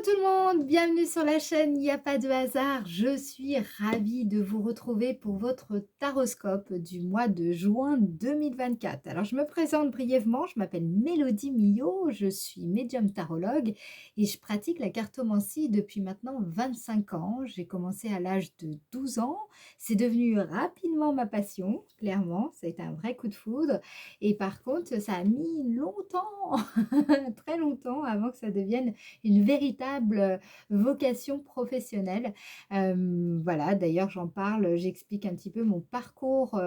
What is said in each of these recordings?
tout le monde, bienvenue sur la chaîne Il n'y a pas de hasard. Je suis ravie de vous retrouver pour votre taroscope du mois de juin 2024. Alors je me présente brièvement, je m'appelle Mélodie Millot, je suis médium tarologue et je pratique la cartomancie depuis maintenant 25 ans. J'ai commencé à l'âge de 12 ans, c'est devenu rapidement ma passion, clairement, ça a été un vrai coup de foudre. Et par contre, ça a mis longtemps, très longtemps avant que ça devienne une véritable vocation professionnelle. Voilà, d'ailleurs j'en parle, j'explique un petit peu mon parcours,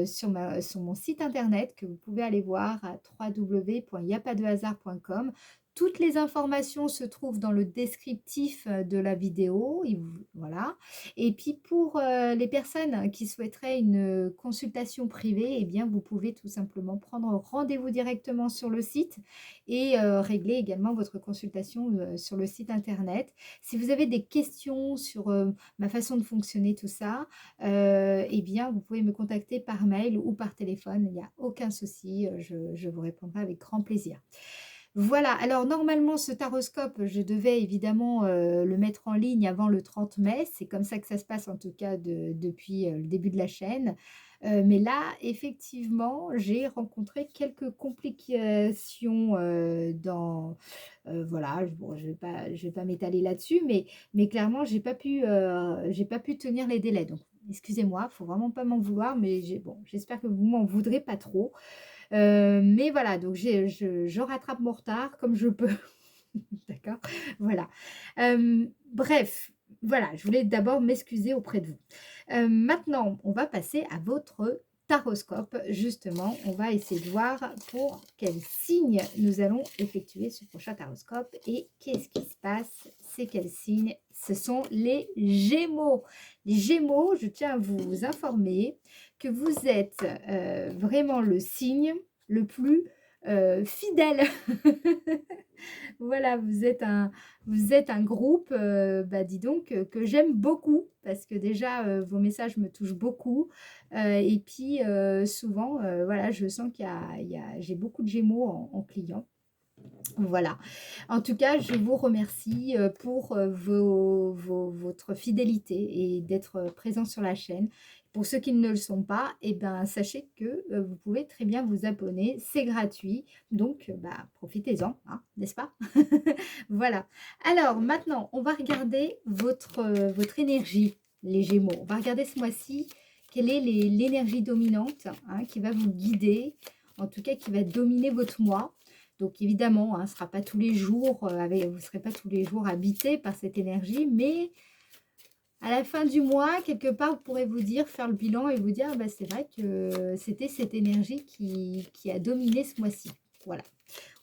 sur mon site internet que vous pouvez aller voir à www.iapadehasard.com. Toutes les informations se trouvent dans le descriptif, de la vidéo et voilà. Et puis pour, les personnes qui souhaiteraient une consultation privée, eh bien vous pouvez tout simplement prendre rendez-vous directement sur le site et régler également votre consultation, sur le site internet. Si vous avez des questions sur, ma façon de fonctionner, tout ça, eh bien, vous pouvez me contacter par mail ou par téléphone. Il n'y a aucun souci, je vous répondrai avec grand plaisir. Voilà, alors normalement ce taroscope, je devais évidemment, le mettre en ligne avant le 30 mai. C'est comme ça que ça se passe en tout cas depuis, le début de la chaîne. Mais là, effectivement, j'ai rencontré quelques complications, voilà, bon, je vais pas m'étaler là-dessus, mais clairement j'ai pas pu tenir les délais. Donc excusez-moi, faut vraiment pas m'en vouloir, mais bon, j'espère que vous m'en voudrez pas trop. Mais voilà, donc je rattrape mon retard comme je peux. D'accord? Voilà. Bref, voilà, je voulais d'abord m'excuser auprès de vous. Maintenant, on va passer à votre taroscope. Justement, on va essayer de voir pour quel signe nous allons effectuer ce prochain taroscope et qu'est-ce qui se passe? C'est quel signe? Ce sont les Gémeaux. Les Gémeaux, je tiens à vous informer que vous êtes, vraiment le signe le plus, fidèle. Voilà, vous êtes un groupe, bah, dis donc, que j'aime beaucoup parce que déjà, vos messages me touchent beaucoup, et puis, souvent, voilà, je sens j'ai beaucoup de Gémeaux en clients. Voilà. En tout cas, je vous remercie, pour, votre fidélité et d'être présent sur la chaîne. Pour ceux qui ne le sont pas, eh ben, sachez que, vous pouvez très bien vous abonner, c'est gratuit, donc bah, profitez-en, hein, n'est-ce pas? Voilà. Alors maintenant, on va regarder votre énergie, les Gémeaux. On va regarder ce mois-ci quelle est l'énergie dominante, hein, qui va vous guider, en tout cas qui va dominer votre mois. Donc évidemment, hein, ce ne sera pas tous les jours, vous ne serez pas tous les jours habité par cette énergie, mais à la fin du mois, quelque part, vous pourrez vous dire, faire le bilan et vous dire, ah bah, c'est vrai que c'était cette énergie qui a dominé ce mois-ci. Voilà,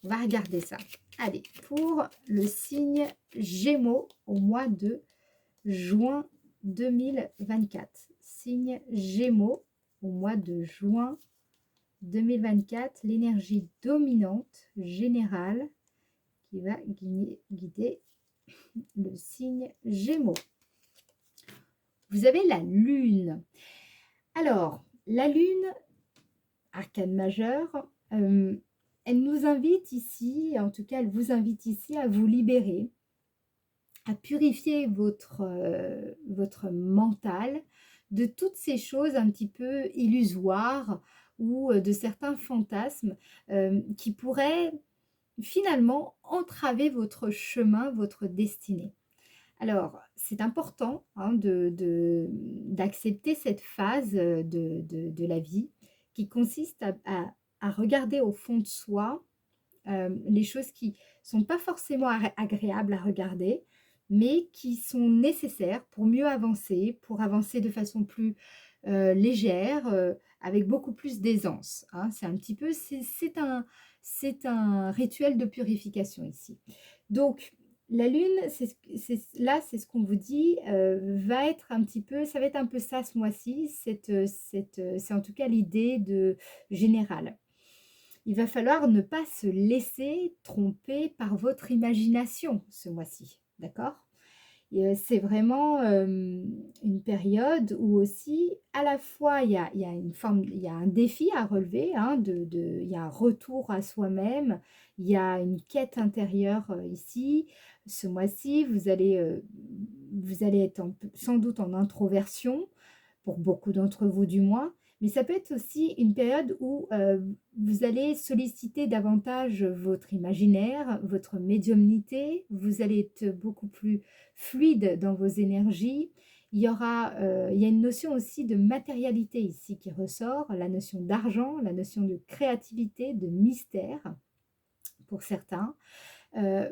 on va regarder ça. Allez, pour le signe Gémeaux au mois de juin 2024. Signe Gémeaux au mois de juin 2024, l'énergie dominante générale qui va guider le signe Gémeaux. Vous avez la Lune. Alors, la Lune, arcane majeur, elle nous invite ici, en tout cas, elle vous invite ici à vous libérer, à purifier votre mental de toutes ces choses un petit peu illusoires ou de certains fantasmes qui pourraient finalement entraver votre chemin, votre destinée. Alors, c'est important, hein, d'accepter cette phase de la vie qui consiste à regarder au fond de soi les choses qui sont pas forcément agréables à regarder, mais qui sont nécessaires pour avancer de façon plus légère, avec beaucoup plus d'aisance, hein. C'est un petit peu, c'est un rituel de purification ici. Donc, la lune, c'est ce qu'on vous dit, va être un petit peu, ça va être un peu ça ce mois-ci, c'est en tout cas l'idée générale. Il va falloir ne pas se laisser tromper par votre imagination ce mois-ci, d'accord? Et c'est vraiment, une période où aussi, à la fois, il y a une forme il y a un défi à relever, hein, il y a un retour à soi-même, il y a une quête intérieure, ici. Ce mois-ci, vous allez être sans doute en introversion, pour beaucoup d'entre vous du moins, mais ça peut être aussi une période où vous allez solliciter davantage votre imaginaire, votre médiumnité, vous allez être beaucoup plus fluide dans vos énergies. Il y a une notion aussi de matérialité ici qui ressort, la notion d'argent, la notion de créativité, de mystère pour certains.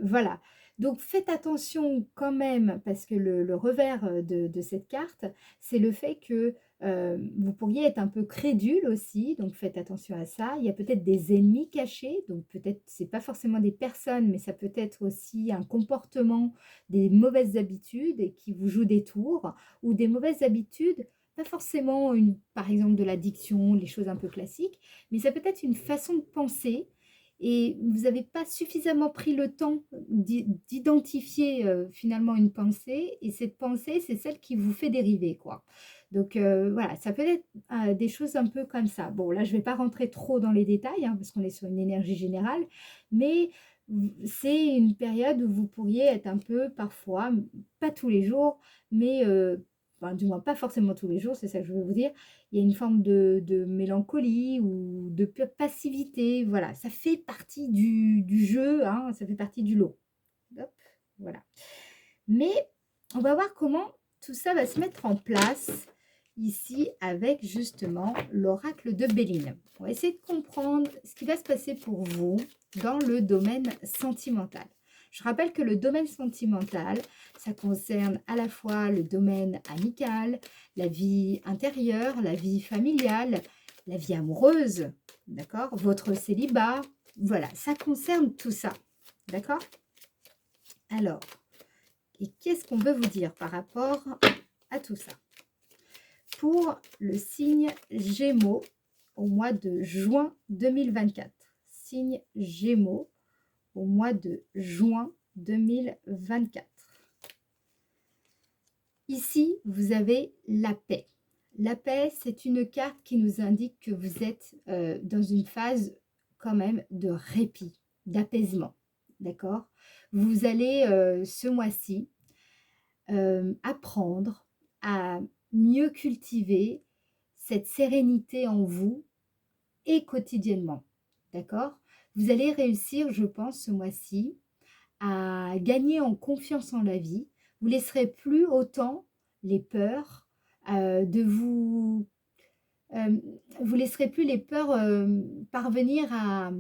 Voilà, donc faites attention quand même parce que le revers, de cette carte, c'est le fait que, vous pourriez être un peu crédule aussi, donc faites attention à ça. Il y a peut-être des ennemis cachés, donc peut-être c'est pas forcément des personnes, mais ça peut être aussi un comportement, des mauvaises habitudes et qui vous jouent des tours ou des mauvaises habitudes, pas forcément par exemple de l'addiction, les choses un peu classiques, mais ça peut être une façon de penser et vous n'avez pas suffisamment pris le temps d'identifier, finalement une pensée et cette pensée, c'est celle qui vous fait dériver, quoi. Donc voilà, ça peut être, des choses un peu comme ça. Bon là, je ne vais pas rentrer trop dans les détails, hein, parce qu'on est sur une énergie générale, mais c'est une période où vous pourriez être un peu parfois, pas tous les jours, mais enfin, du moins pas forcément tous les jours, c'est ça que je veux vous dire, il y a une forme de mélancolie ou de passivité, voilà, ça fait partie du jeu, hein, ça fait partie du lot. Hop, voilà. Mais on va voir comment tout ça va se mettre en place ici avec justement l'oracle de Béline. On va essayer de comprendre ce qui va se passer pour vous dans le domaine sentimental. Je rappelle que le domaine sentimental, ça concerne à la fois le domaine amical, la vie intérieure, la vie familiale, la vie amoureuse, d'accord? Votre célibat, voilà, ça concerne tout ça, d'accord? Alors, et qu'est-ce qu'on veut vous dire par rapport à tout ça? Pour le signe Gémeaux au mois de juin 2024. Signe Gémeaux au mois de juin 2024. Ici, vous avez la paix. La paix, c'est une carte qui nous indique que vous êtes dans une phase quand même de répit, d'apaisement. D'accord? Vous allez ce mois-ci apprendre à mieux cultiver cette sérénité en vous et quotidiennement. D'accord? Vous allez réussir, je pense, ce mois-ci à gagner en confiance en la vie. Vous ne laisserez plus autant les peurs de vous... vous laisserez plus les peurs parvenir à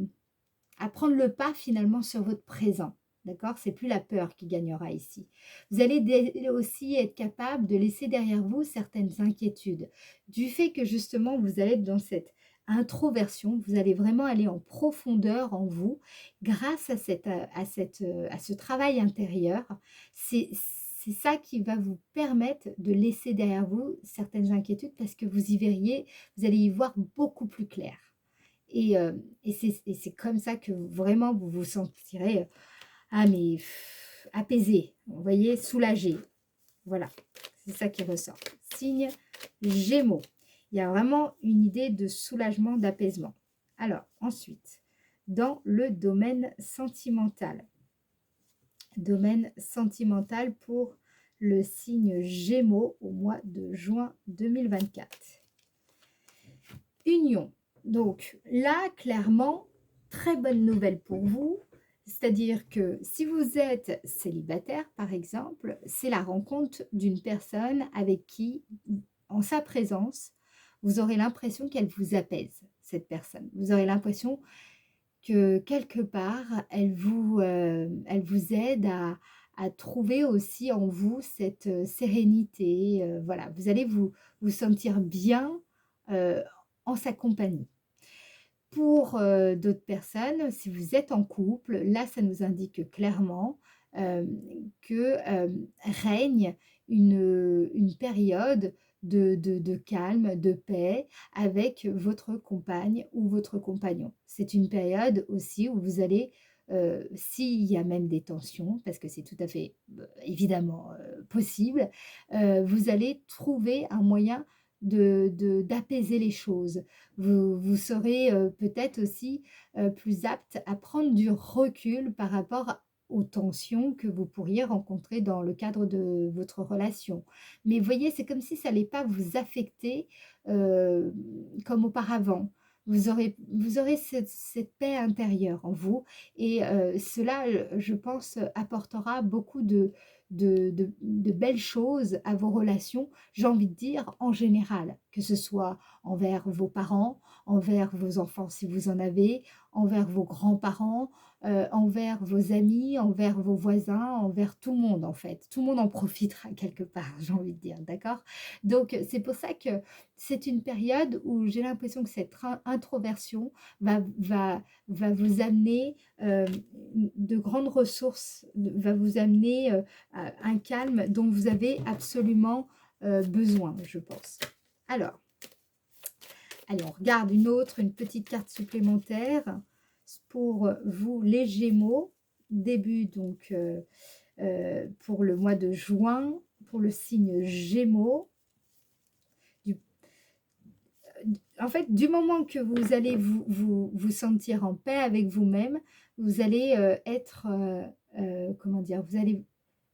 prendre le pas finalement sur votre présent. D'accord? C'est plus la peur qui gagnera ici. Vous allez aussi être capable de laisser derrière vous certaines inquiétudes. Du fait que justement vous allez être dans cette introversion, vous allez vraiment aller en profondeur en vous grâce à ce travail intérieur. C'est ça qui va vous permettre de laisser derrière vous certaines inquiétudes parce que vous allez y voir beaucoup plus clair. Et c'est comme ça que vraiment vous vous sentirez apaisé, vous voyez, soulagé. Voilà, c'est ça qui ressort. Signe Gémeaux. Il y a vraiment une idée de soulagement, d'apaisement. Alors, ensuite, dans le domaine sentimental. Domaine sentimental pour le signe Gémeaux au mois de juin 2024. Union. Donc là, clairement, très bonne nouvelle pour vous. C'est-à-dire que si vous êtes célibataire, par exemple, c'est la rencontre d'une personne avec qui, en sa présence, vous aurez l'impression qu'elle vous apaise, cette personne. Vous aurez l'impression que quelque part, elle vous aide à trouver aussi en vous cette sérénité. Voilà, vous allez vous sentir bien en sa compagnie. Pour d'autres personnes, si vous êtes en couple, là, ça nous indique clairement que règne une période de calme, de paix avec votre compagne ou votre compagnon. C'est une période aussi où vous allez s'il y a même des tensions, parce que c'est tout à fait, évidemment, possible, vous allez trouver un moyen d'apaiser les choses. Vous serez, peut-être aussi, plus apte à prendre du recul par rapport aux tensions que vous pourriez rencontrer dans le cadre de votre relation. Mais voyez, c'est comme si ça allait pas vous affecter, heu, comme auparavant. Vous aurez cette paix intérieure en vous et cela, je pense, apportera beaucoup de belles choses à vos relations, j'ai envie de dire en général, que ce soit envers vos parents, envers vos enfants si vous en avez, envers vos grands-parents, envers vos amis, envers vos voisins, envers tout le monde en fait. Tout le monde en profitera quelque part, j'ai envie de dire, d'accord? Donc c'est pour ça que c'est une période où j'ai l'impression que cette introversion va vous amener de grandes ressources, va vous amener un calme dont vous avez absolument besoin, je pense. Alors, allez, on regarde une petite carte supplémentaire pour vous les Gémeaux, début donc pour le mois de juin, pour le signe Gémeaux. Du, en fait, du moment que vous allez vous sentir en paix avec vous-même, vous allez être, comment dire, vous allez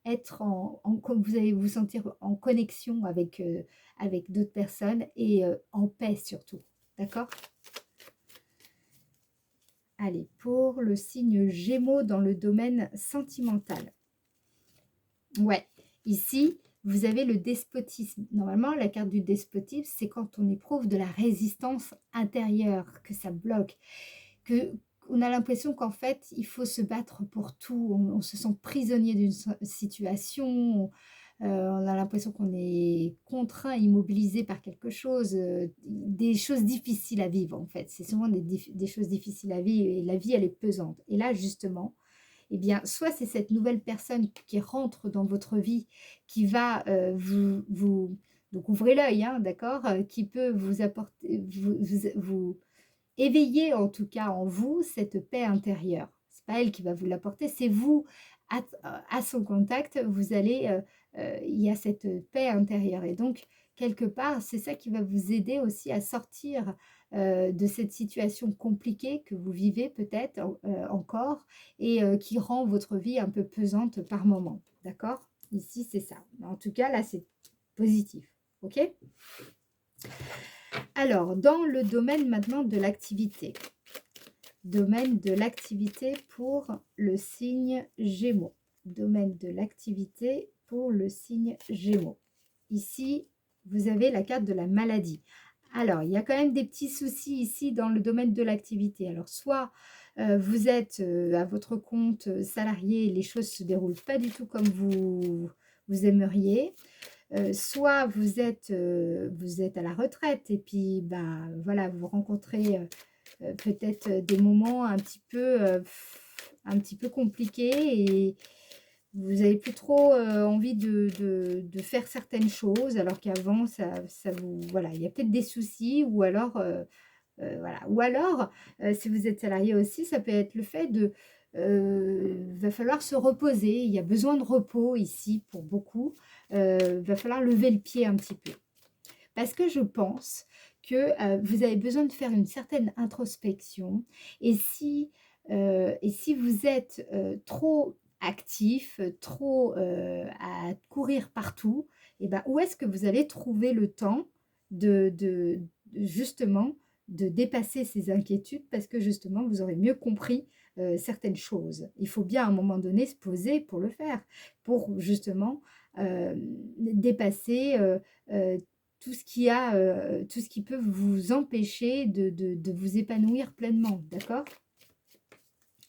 être vous allez vous sentir en connexion avec d'autres personnes et en paix surtout. D'accord? Allez, pour le signe Gémeaux dans le domaine sentimental. Ouais, ici, vous avez le despotisme. Normalement, la carte du despotisme, c'est quand on éprouve de la résistance intérieure, que ça bloque, que on a l'impression qu'en fait, il faut se battre pour tout. On se sent prisonnier d'une situation. On a l'impression qu'on est contraint, immobilisé par quelque chose, des choses difficiles à vivre en fait. C'est souvent des choses difficiles à vivre et la vie, elle est pesante. Et là, justement, eh bien, soit c'est cette nouvelle personne qui rentre dans votre vie, qui va donc ouvrez l'œil, hein, d'accord, qui peut vous apporter, vous éveiller en tout cas en vous cette paix intérieure. C'est pas elle qui va vous l'apporter, c'est vous à son contact, vous allez, il y a cette paix intérieure et donc quelque part, c'est ça qui va vous aider aussi à sortir, de cette situation compliquée que vous vivez peut-être encore et qui rend votre vie un peu pesante par moment. D'accord? Ici, c'est ça. En tout cas, là, c'est positif. OK? Alors, dans le domaine maintenant de l'activité. Domaine de l'activité pour le signe Gémeaux. Domaine de l'activité pour le signe Gémeaux. Ici, vous avez la carte de la maladie. Alors, il y a quand même des petits soucis ici dans le domaine de l'activité. Alors, soit vous êtes à votre compte salarié et les choses ne se déroulent pas du tout comme vous aimeriez. Soit vous êtes à la retraite et puis, ben, voilà, vous rencontrez peut-être des moments un petit peu compliqués et vous avez plus trop envie de faire certaines choses alors qu'avant ça vous voilà, il y a peut-être des soucis ou alors voilà. Ou alors, si vous êtes salarié aussi, ça peut être le fait de va falloir se reposer. Il y a besoin de repos ici pour beaucoup. Va falloir lever le pied un petit peu. Parce que je pense que vous avez besoin de faire une certaine introspection. Et si vous êtes trop actif, trop à courir partout, et ben, où est-ce que vous allez trouver le temps justement de dépasser ces inquiétudes parce que justement vous aurez mieux compris certaines choses. Il faut bien à un moment donné se poser pour le faire, pour justement dépasser tout ce tout ce qui peut vous empêcher de vous épanouir pleinement, d'accord?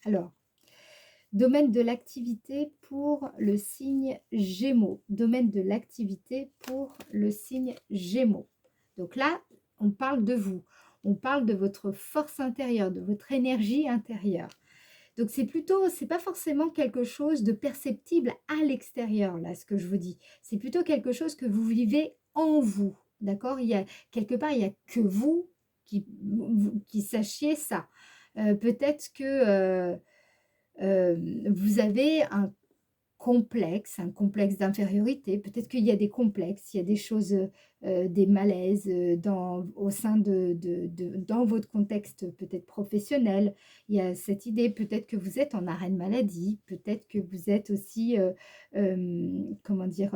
Alors, domaine de l'activité pour le signe Gémeaux. Domaine de l'activité pour le signe Gémeaux. Donc là, on parle de vous. On parle de votre force intérieure, de votre énergie intérieure. Donc c'est pas forcément quelque chose de perceptible à l'extérieur, là, ce que je vous dis. C'est plutôt quelque chose que vous vivez en vous, d'accord? Quelque part, il n'y a que vous qui sachiez ça. Peut-être que vous avez un complexe d'infériorité. Peut-être qu'il y a des complexes, il y a des choses, des malaises au sein dans votre contexte peut-être professionnel. Il y a cette idée, peut-être que vous êtes en arrêt de maladie, peut-être que vous êtes aussi, comment dire,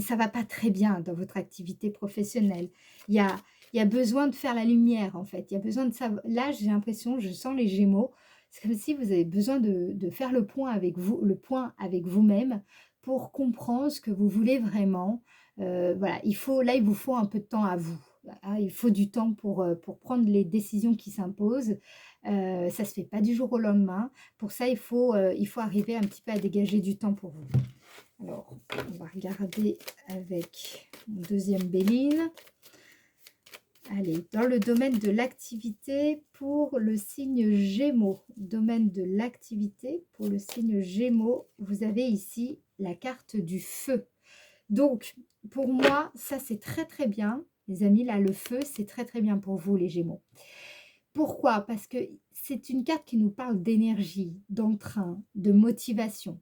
ça va pas très bien dans votre activité professionnelle. Il y a, il y a besoin de faire la lumière en fait. Il y a besoin de savoir. Là, j'ai l'impression, je sens les Gémeaux. C'est comme si vous avez besoin de faire le point avec vous, le point avec vous-même pour comprendre ce que vous voulez vraiment. Voilà, il vous faut un peu de temps à vous. Voilà, il faut du temps pour prendre les décisions qui s'imposent. Ça se fait pas du jour au lendemain. Pour ça, il faut arriver un petit peu à dégager du temps pour vous. Alors, on va regarder avec mon deuxième Béline. Allez, dans le domaine de l'activité pour le signe Gémeaux. Domaine de l'activité pour le signe Gémeaux, vous avez ici la carte du feu. Donc, pour moi, ça c'est très très bien. Les amis, là, le feu, c'est très très bien pour vous, les Gémeaux. Pourquoi? Parce que c'est une carte qui nous parle d'énergie, d'entrain, de motivation.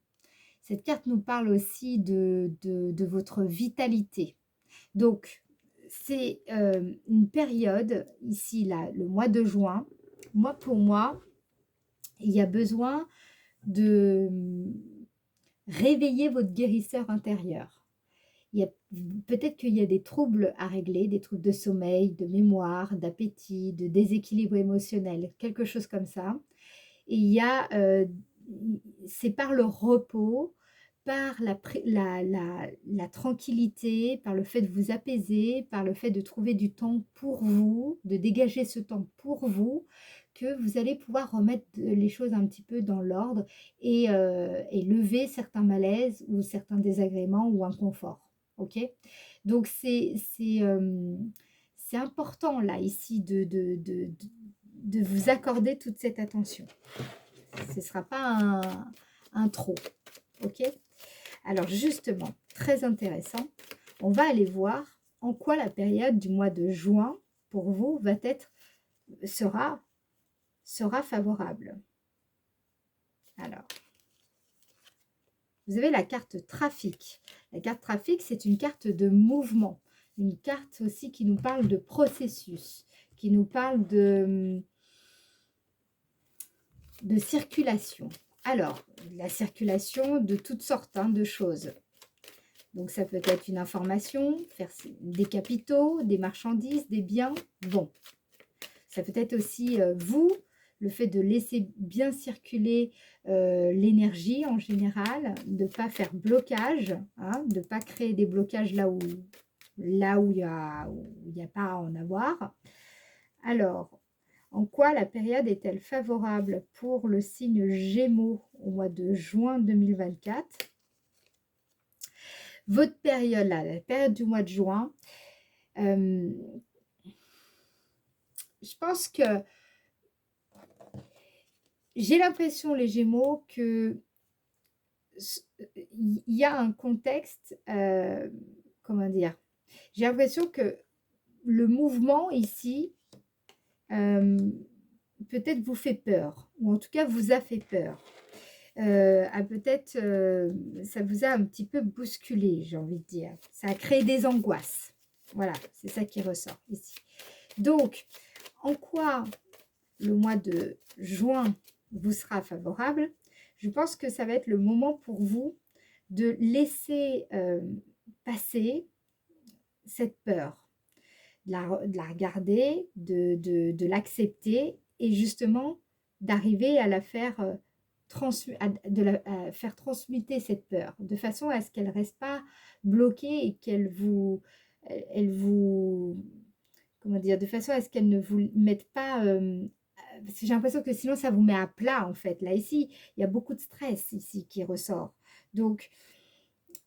Cette carte nous parle aussi de votre vitalité. Donc, c'est une période, ici, là, le mois de juin. Pour moi, il y a besoin de réveiller votre guérisseur intérieur. Peut-être qu'il y a des troubles à régler, des troubles de sommeil, de mémoire, d'appétit, de déséquilibre émotionnel, quelque chose comme ça. Et c'est par le repos, par la tranquillité, par le fait de vous apaiser, par le fait de trouver du temps pour vous, de dégager ce temps pour vous, que vous allez pouvoir remettre les choses un petit peu dans l'ordre et lever certains malaises ou certains désagréments ou inconforts. Ok? Donc c'est important là ici de vous accorder toute cette attention. Ce ne sera pas un trop. Ok? Alors justement, très intéressant, on va aller voir en quoi la période du mois de juin pour vous sera favorable. Alors, vous avez la carte trafic. La carte trafic, c'est une carte de mouvement, une carte aussi qui nous parle de processus, qui nous parle de circulation. Alors, la circulation de toutes sortes de choses. Donc, ça peut être une information, faire des capitaux, des marchandises, des biens. Bon, ça peut être aussi le fait de laisser bien circuler l'énergie en général, de ne pas faire blocage, de ne pas créer des blocages là où il n'y a pas à en avoir. Alors, en quoi la période est-elle favorable pour le signe Gémeaux au mois de juin 2024? Votre période là, la période du mois de juin, je pense que j'ai l'impression, les Gémeaux, que il y a un contexte, comment dire, j'ai l'impression que le mouvement ici, peut-être vous fait peur, ou en tout cas vous a fait peur. Peut-être ça vous a un petit peu bousculé, j'ai envie de dire. Ça a créé des angoisses. Voilà, c'est ça qui ressort ici. Donc, en quoi le mois de juin vous sera favorable? Je pense que ça va être le moment pour vous de laisser passer cette peur, de la regarder, de l'accepter et justement d'arriver à la faire à faire transmuter cette peur de façon à ce qu'elle ne reste pas bloquée et comment dire, de façon à ce qu'elle ne vous mette pas parce que j'ai l'impression que sinon ça vous met à plat en fait. Là ici, il y a beaucoup de stress ici qui ressort. Donc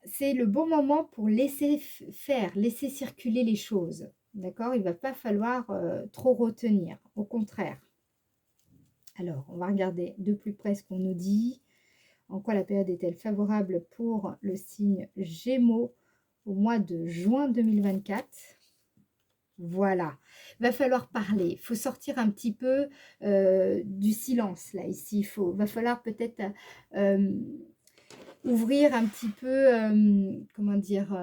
c'est le bon moment pour laisser faire, laisser circuler les choses. D'accord? Il ne va pas falloir trop retenir, au contraire. Alors, on va regarder de plus près ce qu'on nous dit. En quoi la période est-elle favorable pour le signe Gémeaux au mois de juin 2024? Voilà. Va falloir parler. Il faut sortir un petit peu du silence, là, ici. Va falloir peut-être ouvrir un petit peu, comment dire,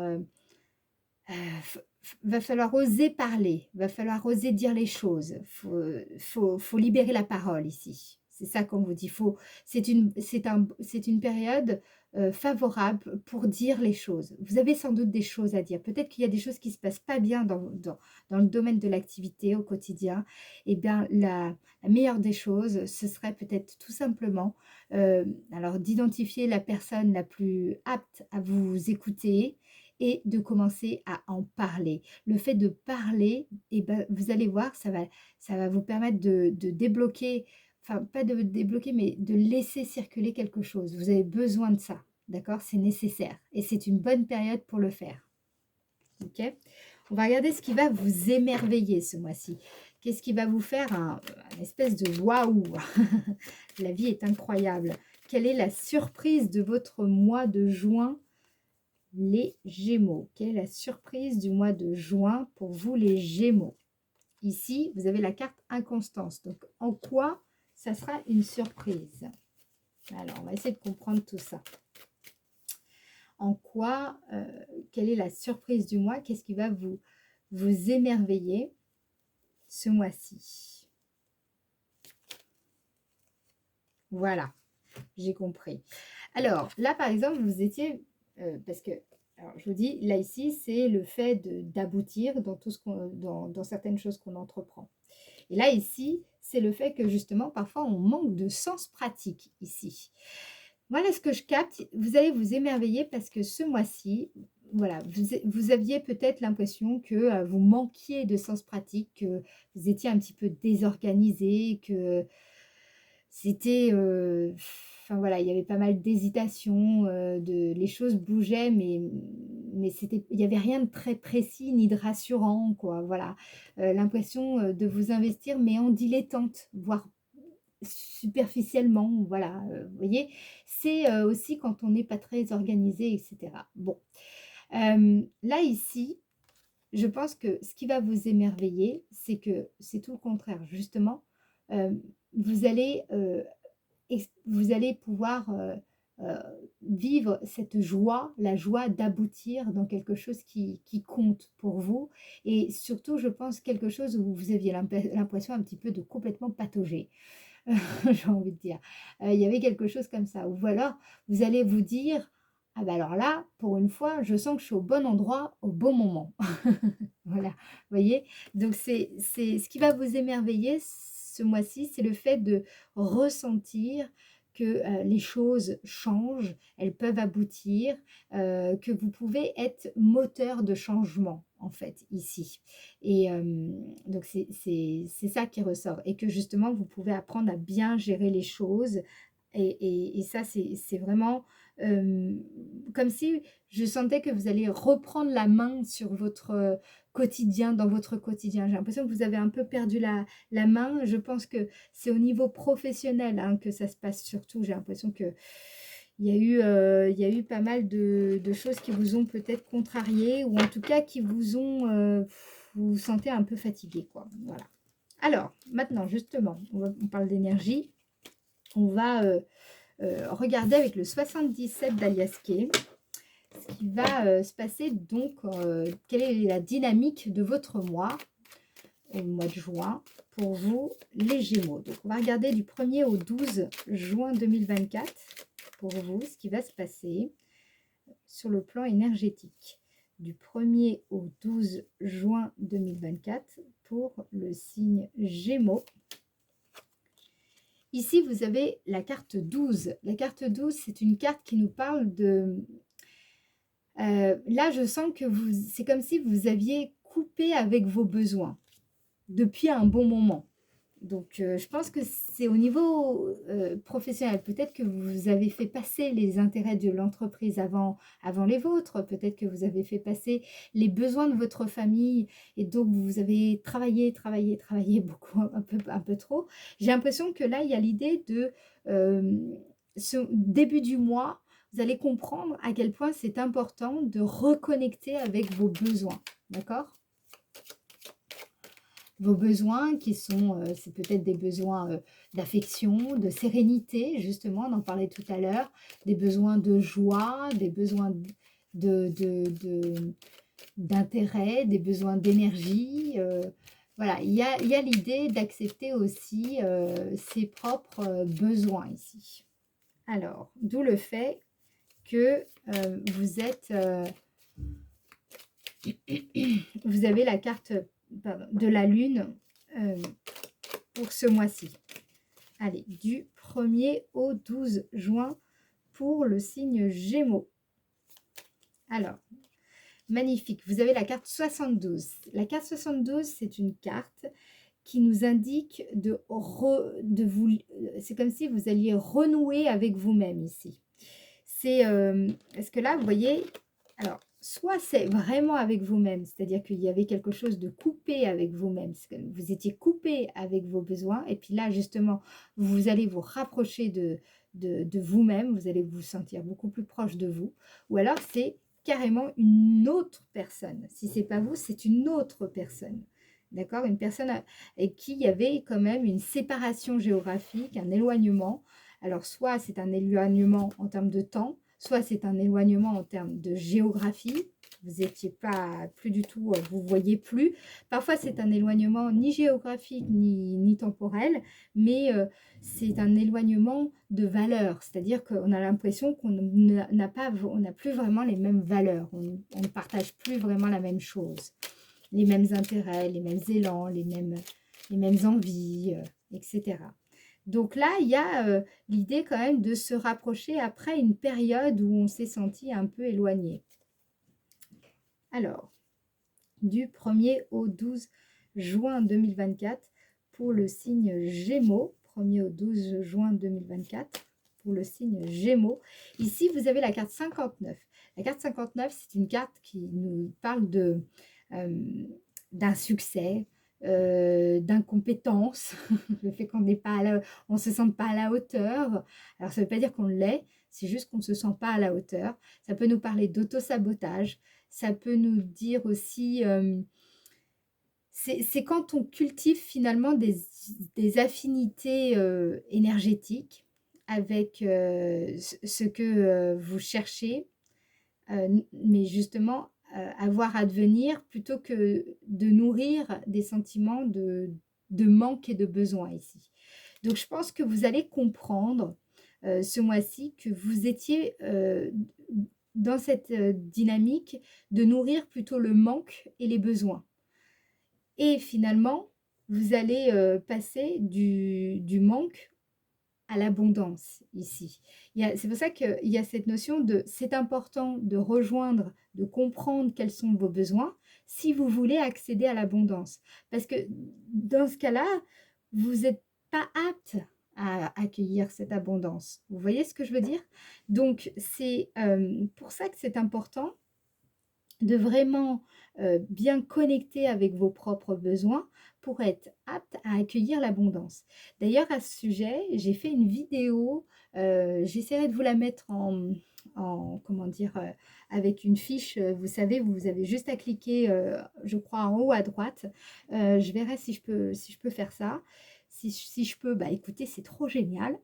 va falloir oser parler, va falloir oser dire les choses. Faut libérer la parole ici. C'est ça qu'on vous dit. C'est une période favorable pour dire les choses. Vous avez sans doute des choses à dire. Peut-être qu'il y a des choses qui ne se passent pas bien dans le domaine de l'activité au quotidien. Eh bien, la meilleure des choses, ce serait peut-être tout simplement alors d'identifier la personne la plus apte à vous écouter et de commencer à en parler. Le fait de parler, eh ben, vous allez voir, ça va vous permettre de débloquer, enfin pas de débloquer, mais de laisser circuler quelque chose. Vous avez besoin de ça, d'accord? C'est nécessaire et c'est une bonne période pour le faire. Ok? On va regarder ce qui va vous émerveiller ce mois-ci. Qu'est-ce qui va vous faire un espèce de waouh? La vie est incroyable. Quelle est la surprise de votre mois de juin, les Gémeaux? Quelle est la surprise du mois de juin pour vous, les Gémeaux? Ici, vous avez la carte inconstance. Donc, en quoi ça sera une surprise? Alors, on va essayer de comprendre tout ça. En quoi, quelle est la surprise du mois? Qu'est-ce qui va vous émerveiller ce mois-ci? Voilà, j'ai compris. Alors, là, par exemple, vous étiez... parce que, alors, je vous dis, là, ici, c'est le fait d'aboutir dans tout ce dans certaines choses qu'on entreprend. Et là, ici, c'est le fait que, justement, parfois, on manque de sens pratique, ici. Voilà ce que je capte. Vous allez vous émerveiller parce que ce mois-ci, voilà, vous aviez peut-être l'impression que vous manquiez de sens pratique, que vous étiez un petit peu désorganisé, que c'était, enfin voilà, il y avait pas mal d'hésitations, les choses bougeaient, mais il n'y avait rien de très précis ni de rassurant, quoi. Voilà, l'impression de vous investir, mais en dilettante, voire superficiellement, voilà, vous voyez, c'est aussi quand on n'est pas très organisé, etc. Bon, là ici, je pense que ce qui va vous émerveiller, c'est que c'est tout le contraire, justement, euh, vous allez vous allez pouvoir euh, vivre cette joie, la joie d'aboutir dans quelque chose qui compte pour vous. Et surtout, je pense, quelque chose où vous aviez l'impression un petit peu de complètement patauger. J'ai envie de dire. Il y avait quelque chose comme ça. Ou alors, vous allez vous dire, ah ben alors là, pour une fois, je sens que je suis au bon endroit, au bon moment. Voilà, vous voyez? Donc c'est ce qui va vous émerveiller ce mois-ci, c'est le fait de ressentir que les choses changent, elles peuvent aboutir, que vous pouvez être moteur de changement, en fait, ici. Et donc c'est ça qui ressort. Et que justement, vous pouvez apprendre à bien gérer les choses. Et ça, c'est vraiment comme si je sentais que vous allez reprendre la main sur votre quotidien, dans votre quotidien. J'ai l'impression que vous avez un peu perdu la main. Je pense que c'est au niveau professionnel hein, que ça se passe surtout. J'ai l'impression que il y a eu pas mal de choses qui vous ont peut-être contrarié ou en tout cas qui vous ont, vous vous sentez un peu fatigué, quoi. Voilà. Alors, maintenant, justement, on parle d'énergie. On va regarder avec le 77 d'Aliaské ce qui va se passer. Donc, quelle est la dynamique de votre mois, au mois de juin, pour vous, les Gémeaux. Donc, on va regarder du 1er au 12 juin 2024, pour vous, ce qui va se passer sur le plan énergétique. Du 1er au 12 juin 2024, pour le signe Gémeaux. Ici, vous avez la carte 12. La carte 12, c'est une carte qui nous parle de... là, je sens que c'est comme si vous aviez coupé avec vos besoins depuis un bon moment. Donc, je pense que c'est au niveau professionnel. Peut-être que vous avez fait passer les intérêts de l'entreprise avant les vôtres. Peut-être que vous avez fait passer les besoins de votre famille. Et donc, vous avez travaillé beaucoup, un peu trop. J'ai l'impression que là, il y a l'idée de ce début du mois, vous allez comprendre à quel point c'est important de reconnecter avec vos besoins. D'accord ? vos besoins qui sont, c'est peut-être des besoins d'affection, de sérénité, justement, on en parlait tout à l'heure, des besoins de joie, des besoins d'intérêt, des besoins d'énergie. Voilà, il y a l'idée d'accepter aussi ses propres besoins ici. Alors, d'où le fait que vous êtes... vous avez la carte de la lune pour ce mois-ci. Allez, du 1er au 12 juin pour le signe Gémeaux. Alors, magnifique. Vous avez la carte 72. La carte 72, c'est une carte qui nous indique c'est comme si vous alliez renouer avec vous-même ici. Est-ce que là, vous voyez, alors, soit c'est vraiment avec vous-même, c'est-à-dire qu'il y avait quelque chose de coupé avec vous-même, vous étiez coupé avec vos besoins, et puis là, justement, vous allez vous rapprocher de vous-même, vous allez vous sentir beaucoup plus proche de vous, ou alors c'est carrément une autre personne. Si c'est pas vous, c'est une autre personne. D'accord? Une personne avec qui il y avait quand même une séparation géographique, un éloignement. Alors, soit c'est un éloignement en termes de temps, soit c'est un éloignement en termes de géographie. Vous n'étiez pas plus du tout, vous ne voyez plus. Parfois, c'est un éloignement ni géographique ni temporel, mais c'est un éloignement de valeur. C'est-à-dire qu'on a l'impression qu'on n'a plus vraiment les mêmes valeurs. On ne partage plus vraiment la même chose. Les mêmes intérêts, les mêmes élans, les mêmes envies, etc. Donc là, il y a l'idée quand même de se rapprocher après une période où on s'est senti un peu éloigné. Alors, du 1er au 12 juin 2024 pour le signe Gémeaux, 1er au 12 juin 2024 pour le signe Gémeaux. Ici, vous avez la carte 59. La carte 59, c'est une carte qui nous parle d'un succès, d'incompétence, le fait qu'on n'est pas on se sente pas à la hauteur. Alors ça ne veut pas dire qu'on l'est, c'est juste qu'on ne se sent pas à la hauteur. Ça peut nous parler d'auto-sabotage, ça peut nous dire aussi, c'est quand on cultive finalement des affinités énergétiques avec ce que vous cherchez, mais justement avoir à devenir plutôt que de nourrir des sentiments de manque et de besoin ici. Donc je pense que vous allez comprendre ce mois-ci que vous étiez dans cette dynamique de nourrir plutôt le manque et les besoins. Et finalement, vous allez passer du manque à l'abondance ici. C'est pour ça qu'il y a cette notion de c'est important de rejoindre, de comprendre quels sont vos besoins si vous voulez accéder à l'abondance. Parce que dans ce cas-là, vous n'êtes pas apte à accueillir cette abondance. Vous voyez ce que je veux dire? Donc, c'est pour ça que c'est important de vraiment bien connecter avec vos propres besoins pour être apte à accueillir l'abondance. D'ailleurs, à ce sujet, j'ai fait une vidéo, j'essaierai de vous la mettre comment dire, avec une fiche, vous savez, vous avez juste à cliquer, je crois, en haut à droite. Je verrai si je peux faire ça. Si je peux, bah écoutez, c'est trop génial.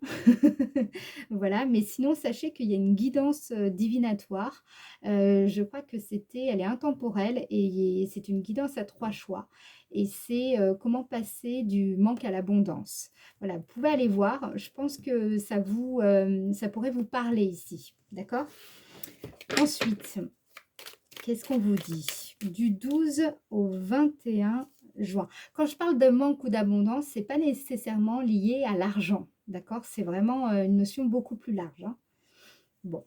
Voilà, mais sinon, sachez qu'il y a une guidance divinatoire. Je crois que elle est intemporelle et c'est une guidance à 3 choix. Et c'est comment passer du manque à l'abondance. Voilà, vous pouvez aller voir. Je pense que ça pourrait vous parler ici. D'accord? Ensuite, qu'est-ce qu'on vous dit? Du 12 au 21 juin. Quand je parle de manque ou d'abondance, ce n'est pas nécessairement lié à l'argent. D'accord? C'est vraiment une notion beaucoup plus large. Hein. Bon.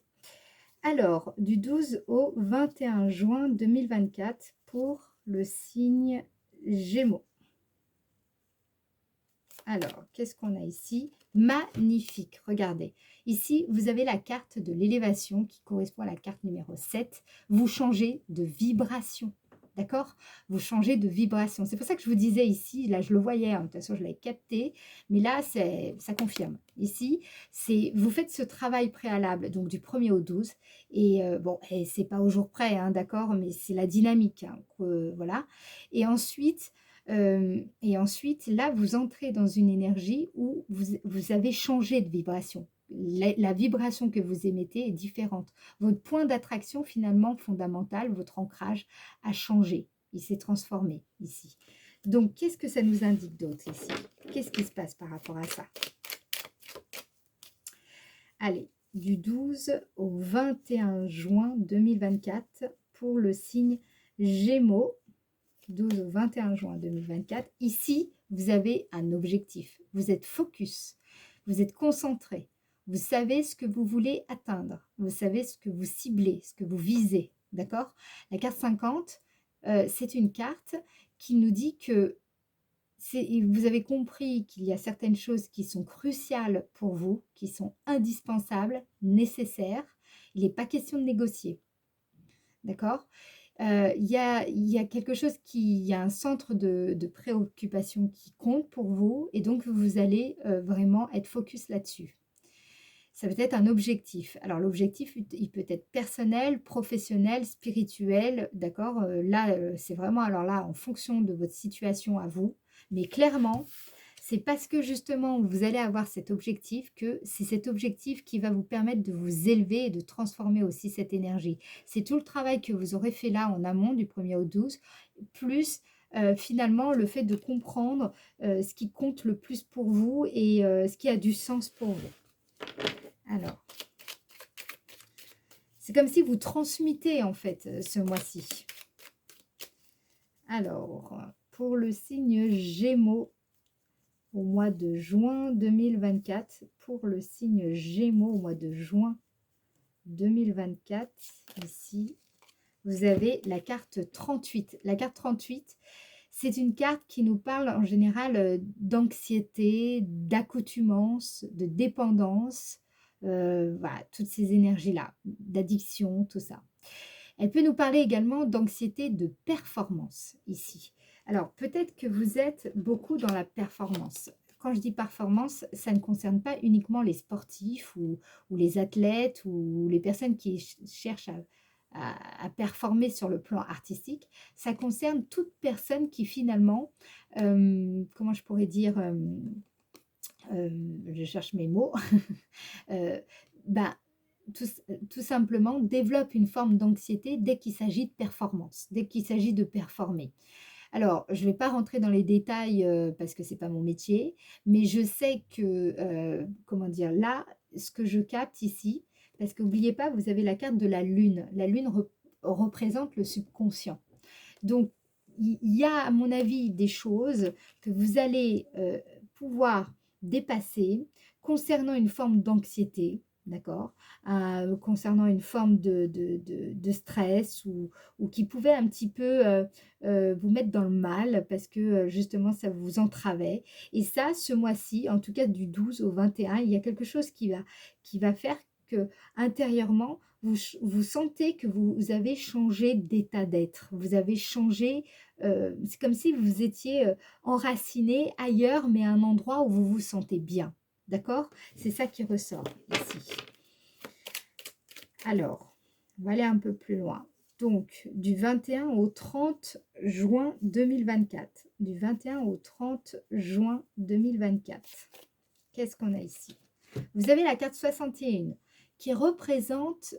Alors, du 12 au 21 juin 2024 pour le signe Gémeaux. Alors, qu'est-ce qu'on a ici? Magnifique, regardez. Ici, vous avez la carte de l'élévation qui correspond à la carte numéro 7. Vous changez de vibration, d'accord? Vous changez de vibration. C'est pour ça que je vous disais ici, là je le voyais, de toute façon je l'avais capté, mais là ça confirme. Ici, vous faites ce travail préalable, donc du 1er au 12, et bon, c'est pas au jour près, hein, d'accord? Mais c'est la dynamique, hein, voilà. Et ensuite, Et ensuite, là, vous entrez dans une énergie où vous avez changé de vibration. La vibration que vous émettez est différente. Votre point d'attraction, finalement, fondamental, votre ancrage, a changé. Il s'est transformé ici. Donc, qu'est-ce que ça nous indique d'autre ici? Qu'est-ce qui se passe par rapport à ça? Allez, du 12 au 21 juin 2024 pour le signe Gémeaux. 12 au 21 juin 2024. Ici, vous avez un objectif. Vous êtes focus. Vous êtes concentré. Vous savez ce que vous voulez atteindre. Vous savez ce que vous ciblez, ce que vous visez. D'accord? La carte 50, c'est une carte qui nous dit que vous avez compris qu'il y a certaines choses qui sont cruciales pour vous, qui sont indispensables, nécessaires. Il n'est pas question de négocier. D'accord? Il y a quelque chose il y a un centre de préoccupation qui compte pour vous et donc vous allez vraiment être focus là-dessus. Ça peut être un objectif. Alors l'objectif, il peut être personnel, professionnel, spirituel, d'accord? Là, c'est vraiment, alors là, en fonction de votre situation à vous, mais clairement, c'est parce que justement vous allez avoir cet objectif que c'est cet objectif qui va vous permettre de vous élever et de transformer aussi cette énergie. C'est tout le travail que vous aurez fait là en amont du 1er au 12, plus finalement le fait de comprendre ce qui compte le plus pour vous et ce qui a du sens pour vous. Alors, c'est comme si vous transmettez en fait ce mois-ci. Alors, pour le signe Gémeaux, au mois de juin 2024, pour le signe Gémeaux au mois de juin 2024, ici, vous avez la carte 38. La carte 38, c'est une carte qui nous parle en général d'anxiété, d'accoutumance, de dépendance, voilà, toutes ces énergies-là, d'addiction, tout ça. Elle peut nous parler également d'anxiété de performance ici. Alors, peut-être que vous êtes beaucoup dans la performance. Quand je dis performance, ça ne concerne pas uniquement les sportifs ou les athlètes ou les personnes qui cherchent à performer sur le plan artistique. Ça concerne toute personne qui finalement, comment je pourrais dire, je cherche mes mots, euh, bah, tout simplement développe une forme d'anxiété dès qu'il s'agit de performance, dès qu'il s'agit de performer. Alors, je ne vais pas rentrer dans les détails parce que ce n'est pas mon métier, mais je sais que, comment dire, là, ce que je capte ici, parce qu'oubliez pas, vous avez la carte de la Lune. La Lune représente le subconscient. Donc, il y a, à mon avis, des choses que vous allez pouvoir dépasser concernant une forme d'anxiété, d'accord, concernant une forme de stress ou qui pouvait un petit peu vous mettre dans le mal parce que justement ça vous entravait. Et ça, ce mois-ci, en tout cas du 12 au 21, il y a quelque chose qui va faire que intérieurement, vous sentez que vous avez changé d'état d'être. Vous avez changé, c'est comme si vous étiez enraciné ailleurs, mais à un endroit où vous vous sentez bien. D'accord? C'est ça qui ressort ici. Alors, on va aller un peu plus loin. Donc, du 21 au 30 juin 2024. Du 21 au 30 juin 2024. Qu'est-ce qu'on a ici? Vous avez la carte 61 qui représente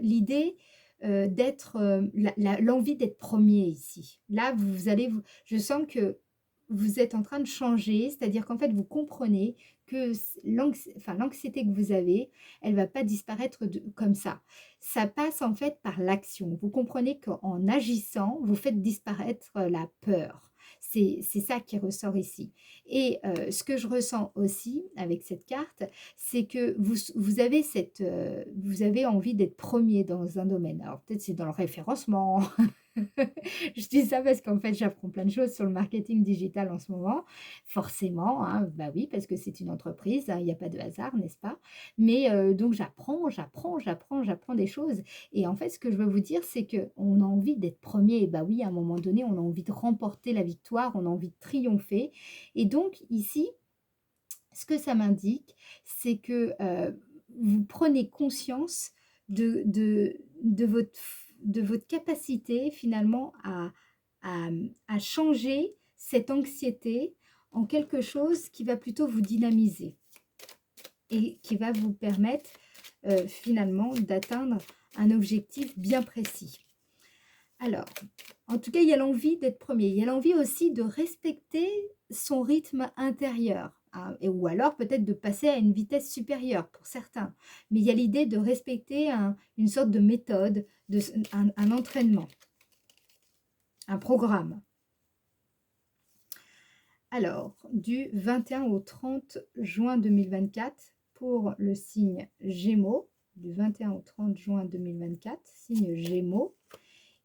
l'idée d'être, l'envie d'être premier ici. Là, je sens que vous êtes en train de changer, c'est-à-dire qu'en fait, vous comprenez que l'anxiété que vous avez, elle ne va pas disparaître comme ça. Ça passe en fait par l'action. Vous comprenez qu'en agissant, vous faites disparaître la peur. C'est ça qui ressort ici. Et ce que je ressens aussi avec cette carte, c'est que vous avez envie d'être premier dans un domaine. Alors peut-être c'est dans le référencement. Je dis ça parce qu'en fait, j'apprends plein de choses sur le marketing digital en ce moment. Forcément, hein, bah oui, parce que c'est une entreprise, hein, il n'y a pas de hasard, n'est-ce pas? Mais donc j'apprends des choses. Et en fait, ce que je veux vous dire, c'est qu'on a envie d'être premier. Et bah oui, à un moment donné, on a envie de remporter la victoire, on a envie de triompher. Et donc ici, ce que ça m'indique, c'est que vous prenez conscience de votre capacité finalement à changer cette anxiété en quelque chose qui va plutôt vous dynamiser et qui va vous permettre finalement d'atteindre un objectif bien précis. Alors, en tout cas, il y a l'envie d'être premier. Il y a l'envie aussi de respecter son rythme intérieur, hein, ou alors peut-être de passer à une vitesse supérieure pour certains. Mais il y a l'idée de respecter une sorte de méthode, un entraînement, un programme. Alors, du 21 au 30 juin 2024 pour le signe Gémeaux, du 21 au 30 juin 2024, signe Gémeaux.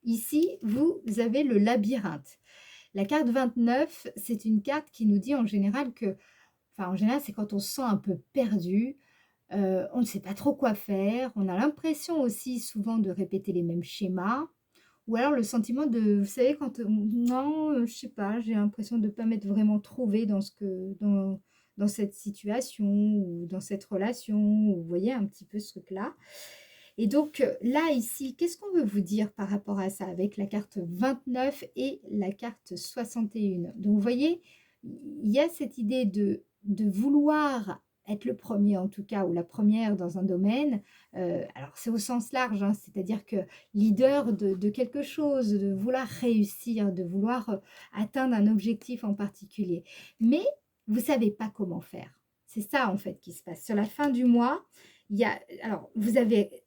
Ici, vous avez le labyrinthe. La carte 29, c'est une carte qui nous dit en général que, enfin en général, c'est quand on se sent un peu perdu, on ne sait pas trop quoi faire, on a l'impression aussi souvent de répéter les mêmes schémas, ou alors le sentiment de, vous savez, quand non, je sais pas, j'ai l'impression de ne pas m'être vraiment trouvée dans cette situation ou dans cette relation, ou vous voyez un petit peu ce truc-là. Et donc là, ici, qu'est-ce qu'on veut vous dire par rapport à ça avec la carte 29 et la carte 61? Donc, vous voyez, il y a cette idée de vouloir être le premier en tout cas, ou la première dans un domaine. Alors, c'est au sens large, hein, c'est-à-dire que leader de quelque chose, de vouloir réussir, de vouloir atteindre un objectif en particulier. Mais vous ne savez pas comment faire. C'est ça, en fait, qui se passe. Sur la fin du mois, il y a... Alors, vous avez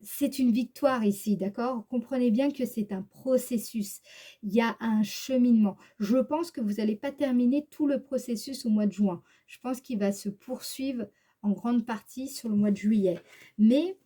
c'est une victoire ici, d'accord? Comprenez bien que c'est un processus. Il y a un cheminement. Je pense que vous n'allez pas terminer tout le processus au mois de juin. Je pense qu'il va se poursuivre en grande partie sur le mois de juillet. Mais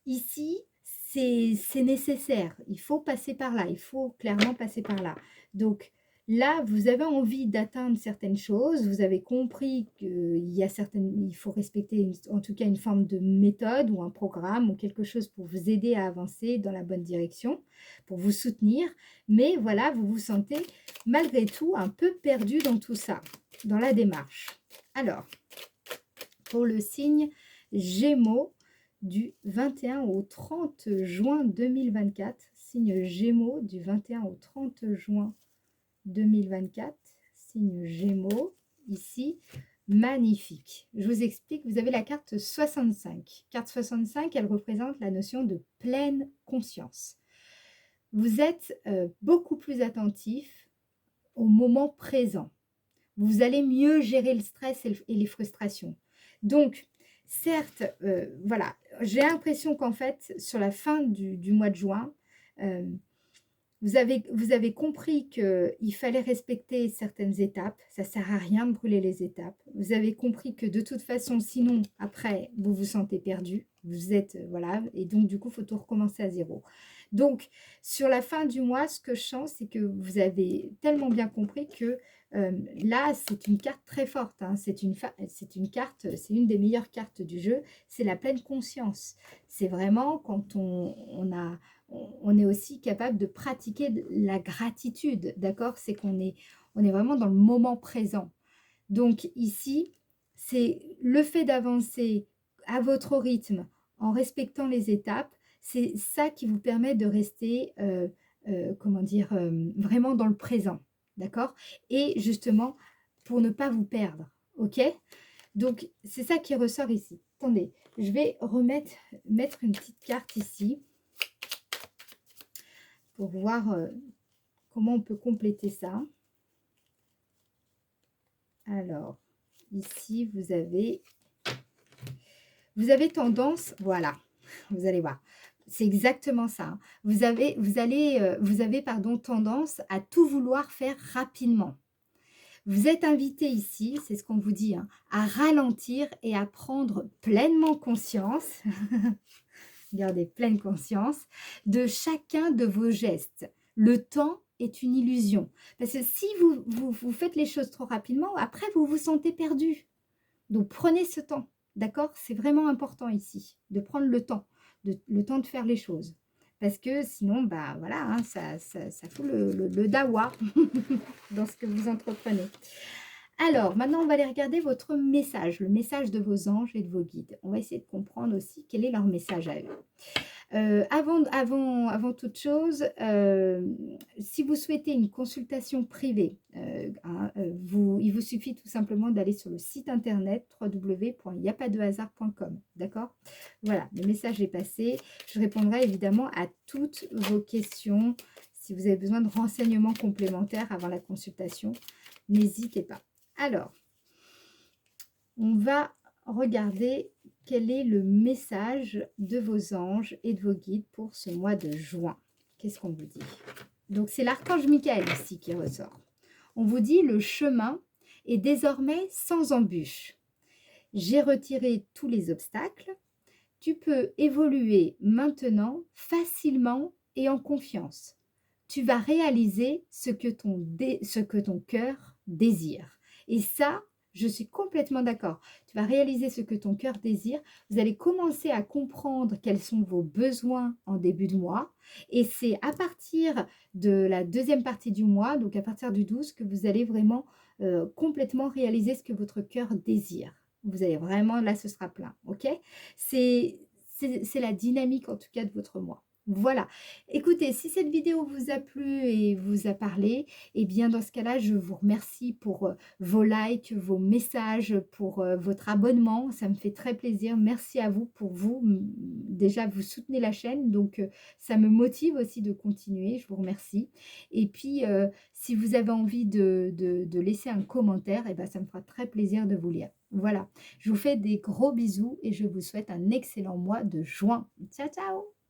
ici, c'est nécessaire. Il faut passer par là. Il faut clairement passer par là. Donc, là, vous avez envie d'atteindre certaines choses, vous avez compris il faut respecter en tout cas une forme de méthode ou un programme ou quelque chose pour vous aider à avancer dans la bonne direction, pour vous soutenir. Mais voilà, vous vous sentez malgré tout un peu perdu dans tout ça, dans la démarche. Alors, pour le signe Gémeaux, du 21 au 30 juin 2024, signe Gémeaux du 21 au 30 juin 2024, signe Gémeaux, ici, magnifique. Je vous explique, vous avez la carte 65. Carte 65, elle représente la notion de pleine conscience. Vous êtes beaucoup plus attentif au moment présent. Vous allez mieux gérer le stress et les frustrations. Donc, certes, voilà, j'ai l'impression qu'en fait, sur la fin du mois de juin, vous avez compris qu'il fallait respecter certaines étapes. Ça ne sert à rien de brûler les étapes. Vous avez compris que de toute façon, sinon, après, vous vous sentez perdu. Vous êtes, voilà, et donc du coup, il faut tout recommencer à zéro. Donc, sur la fin du mois, ce que je sens, c'est que vous avez tellement bien compris que là, c'est une carte très forte. Hein. C'est une carte, c'est une des meilleures cartes du jeu. C'est la pleine conscience. C'est vraiment quand on est aussi capable de pratiquer la gratitude, d'accord? C'est qu'on est, on est vraiment dans le moment présent. Donc ici, c'est le fait d'avancer à votre rythme en respectant les étapes, c'est ça qui vous permet de rester, comment dire, vraiment dans le présent, d'accord? Et justement, pour ne pas vous perdre, ok? Donc, c'est ça qui ressort ici. Attendez, je vais mettre une petite carte ici pour voir comment on peut compléter ça. Alors, ici, vous avez tendance, voilà, vous allez voir, c'est exactement ça. Hein. Vous avez tendance à tout vouloir faire rapidement. Vous êtes invité ici, c'est ce qu'on vous dit, hein, à ralentir et à prendre pleinement conscience, gardez pleine conscience, de chacun de vos gestes. Le temps est une illusion. Parce que si vous faites les choses trop rapidement, après vous vous sentez perdu. Donc prenez ce temps, d'accord? C'est vraiment important ici, de prendre le temps de faire les choses. Parce que sinon, bah voilà, hein, ça fout le dawa dans ce que vous entreprenez. Alors, maintenant, on va aller regarder votre message, le message de vos anges et de vos guides. On va essayer de comprendre aussi quel est leur message à eux. Avant toute chose, si vous souhaitez une consultation privée, il vous suffit tout simplement d'aller sur le site internet www.yapadehasard.com, d'accord? Voilà, le message est passé. Je répondrai évidemment à toutes vos questions. Si vous avez besoin de renseignements complémentaires avant la consultation, n'hésitez pas. Alors, on va regarder quel est le message de vos anges et de vos guides pour ce mois de juin. Qu'est-ce qu'on vous dit? Donc, c'est l'archange Michael ici qui ressort. On vous dit: le chemin est désormais sans embûche. J'ai retiré tous les obstacles. Tu peux évoluer maintenant facilement et en confiance. Tu vas réaliser ce que ton cœur désire. Et ça, je suis complètement d'accord. Tu vas réaliser ce que ton cœur désire. Vous allez commencer à comprendre quels sont vos besoins en début de mois. Et c'est à partir de la deuxième partie du mois, donc à partir du 12, que vous allez vraiment complètement réaliser ce que votre cœur désire. Vous allez vraiment, là, ce sera plein, ok? C'est la dynamique, en tout cas, de votre mois. Voilà. Écoutez, si cette vidéo vous a plu et vous a parlé, eh bien, dans ce cas-là, je vous remercie pour vos likes, vos messages, pour votre abonnement. Ça me fait très plaisir. Merci à vous pour vous. Déjà, vous soutenez la chaîne, donc ça me motive aussi de continuer. Je vous remercie. Et puis, si vous avez envie de laisser un commentaire, eh ben, ça me fera très plaisir de vous lire. Voilà. Je vous fais des gros bisous et je vous souhaite un excellent mois de juin. Ciao, ciao!